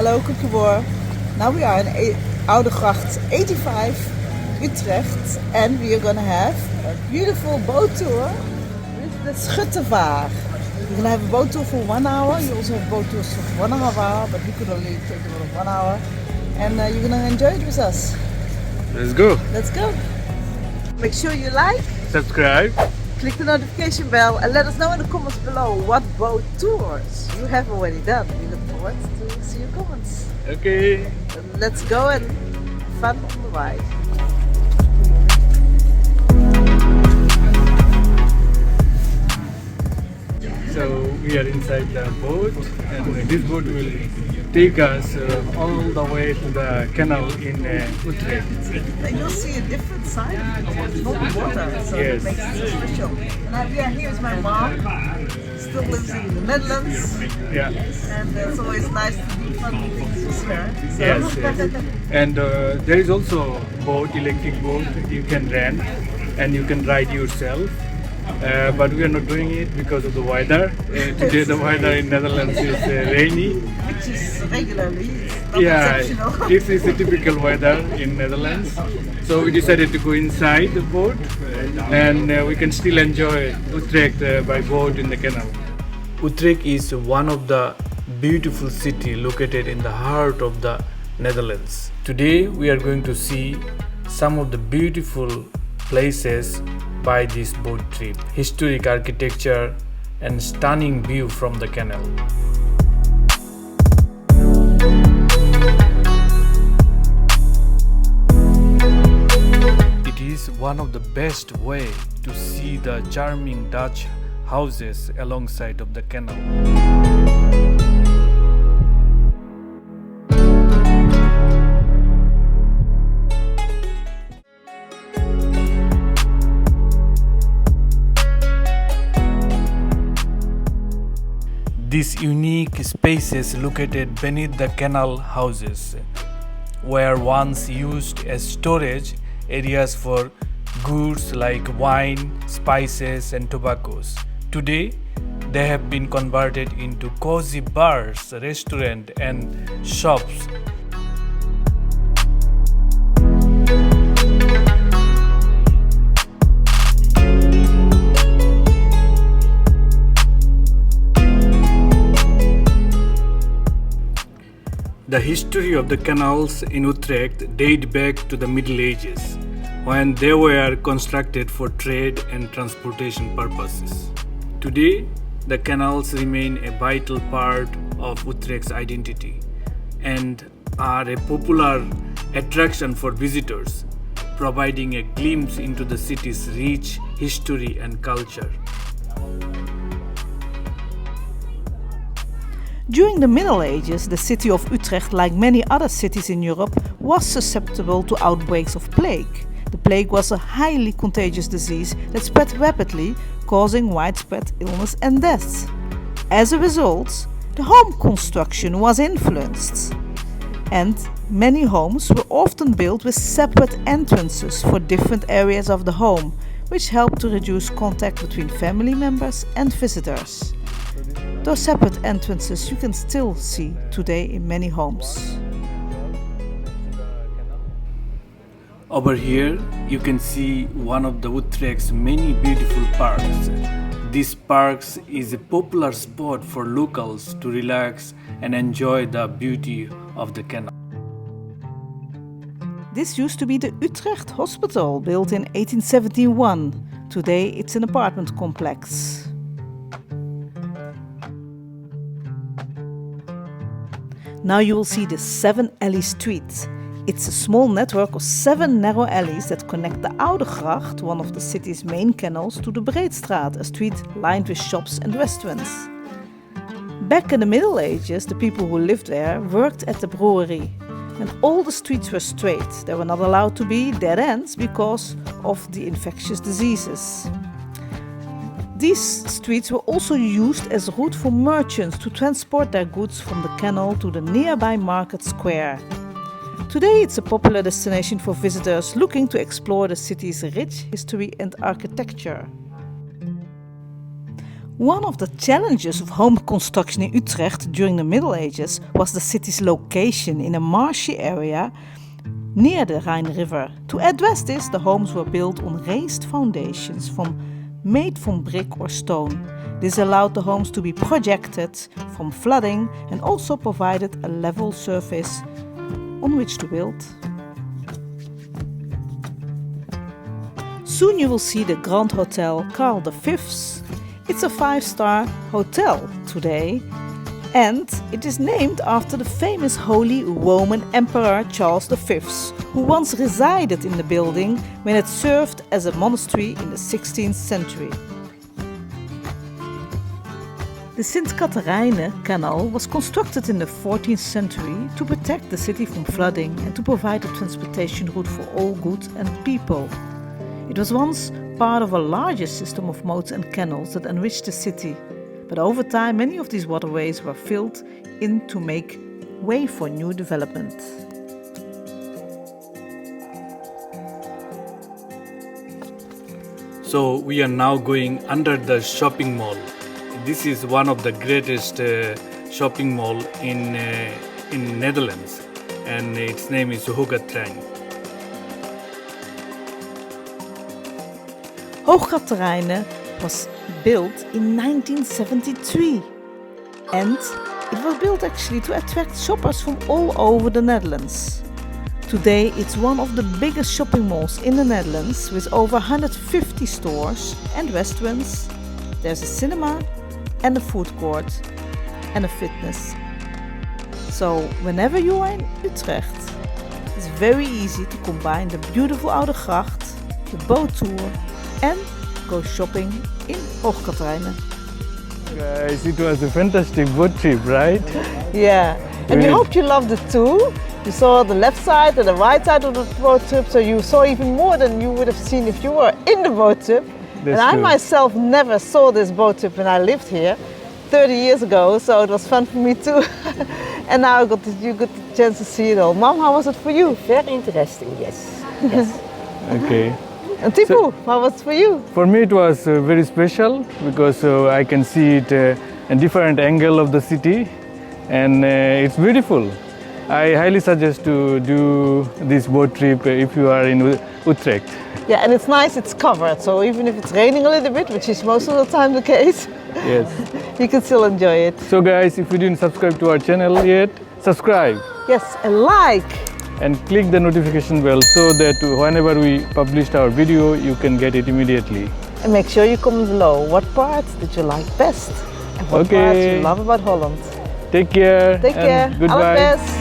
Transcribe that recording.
Hello, Koekenboer. Now we are in Oudegracht 85, Utrecht, and we are gonna have a beautiful boat tour with the Schuttevaar. We're gonna have a boat tour for 1 hour. You also have boat tours for 1.5 hours, but we could only take it for 1 hour. And you're gonna enjoy it with us. Let's go. Let's go. Make sure you like, Subscribe. click the notification bell, and let us know in the comments below what boat tours you have already done. We look forward to see your comments. Okay. Let's go and fun on the ride. So we are inside the boat, and this boat will take us all the way to the canal in Utrecht. And you'll see a different side because it's not water, so Yes. it makes it so special. And we are here with my mom, still lives in the Netherlands, Yeah. and it's always nice to do fun things with her. So. Yes. And there is also boat, electric boat you can rent, and you can ride yourself. But we are not doing it because of the weather. Today the weather in Netherlands is rainy. Which is regularly, it's not Yeah, exceptional. it's a typical weather in Netherlands. So we decided to go inside the boat, and we can still enjoy Utrecht by boat in the canal. Utrecht is one of the beautiful city located in the heart of the Netherlands. Today we are going to see some of the beautiful places by this boat trip. Historic architecture and stunning view from the canal. It is one of the best way to see the charming Dutch houses alongside of the canal. These unique spaces located beneath the canal houses were once used as storage areas for goods like wine, spices and tobaccos. Today, they have been converted into cozy bars, restaurants and shops. The history of the canals in Utrecht date back to the Middle Ages, when they were constructed for trade and transportation purposes. Today, the canals remain a vital part of Utrecht's identity and are a popular attraction for visitors, providing a glimpse into the city's rich history and culture. During the Middle Ages, the city of Utrecht, like many other cities in Europe, was susceptible to outbreaks of plague. The plague was a highly contagious disease that spread rapidly, causing widespread illness and death. As a result, the home construction was influenced, and many homes were often built with separate entrances for different areas of the home, which helped to reduce contact between family members and visitors. Those separate entrances you can still see today in many homes. Over here, you can see one of the Utrecht's many beautiful parks. This park is a popular spot for locals to relax and enjoy the beauty of the canal. This used to be the Utrecht Hospital, built in 1871. Today it's an apartment complex. Now you will see the 7 Alley Street. It's a small network of 7 narrow alleys that connect the Oudegracht, one of the city's main canals, to the Breedstraat, a street lined with shops and restaurants. Back in the Middle Ages, the people who lived there worked at the brewery, and all the streets were straight. They were not allowed to be dead ends because of the infectious diseases. These streets were also used as a route for merchants to transport their goods from the canal to the nearby market square. Today it's a popular destination for visitors looking to explore the city's rich history and architecture. One of the challenges of home construction in Utrecht during the Middle Ages was the city's location in a marshy area near the Rhine River. To address this, the homes were built on raised foundations made from brick or stone. This allowed the homes to be protected from flooding and also provided a level surface on which to build. Soon you will see the Grand Hotel Karl V's. It's a 5-star hotel today, and it is named after the famous Holy Roman Emperor Charles V, who once resided in the building when it served as a monastery in the 16th century. The Sint-Catharijne Canal was constructed in the 14th century to protect the city from flooding and to provide a transportation route for all goods and people. It was once part of a larger system of moats and canals that enriched the city, but over time many of these waterways were filled in to make way for new development. So we are now going under the shopping mall. This is one of the greatest shopping mall in Netherlands, and its name is Utrecht. Hoogkaterijne was built in 1973, and it was built actually to attract shoppers from all over the Netherlands. Today it's one of the biggest shopping malls in the Netherlands with over 150 stores and restaurants. There's a cinema and a food court and a fitness. So whenever you are in Utrecht, it's very easy to combine the beautiful Oude Gracht, the boat tour and go shopping in Hoogkaterijne. Guys, it was a fantastic boat trip, right? Yeah, and we hoped you loved it too. You saw the left side and the right side of the boat trip, so you saw even more than you would have seen if you were in the boat trip. I myself never saw this boat trip when I lived here 30 years ago, so it was fun for me too. And now you got the chance to see it all. Mom, how was it for you? Very interesting, yes. Yes. Okay. And Tipu, how was it for you? For me it was very special because I can see it a different angle of the city, and it's beautiful. I highly suggest to do this boat trip if you are in Utrecht. Yeah, and it's nice, it's covered, so even if it's raining a little bit, which is most of the time the case, Yes. you can still enjoy it. So guys, if you didn't subscribe to our channel yet, subscribe Yes, and like. and click the notification bell so that whenever we publish our video, you can get it immediately. And make sure you comment below what parts did you like best and what parts you love about Holland. Take care. Take care. And goodbye. Alle best.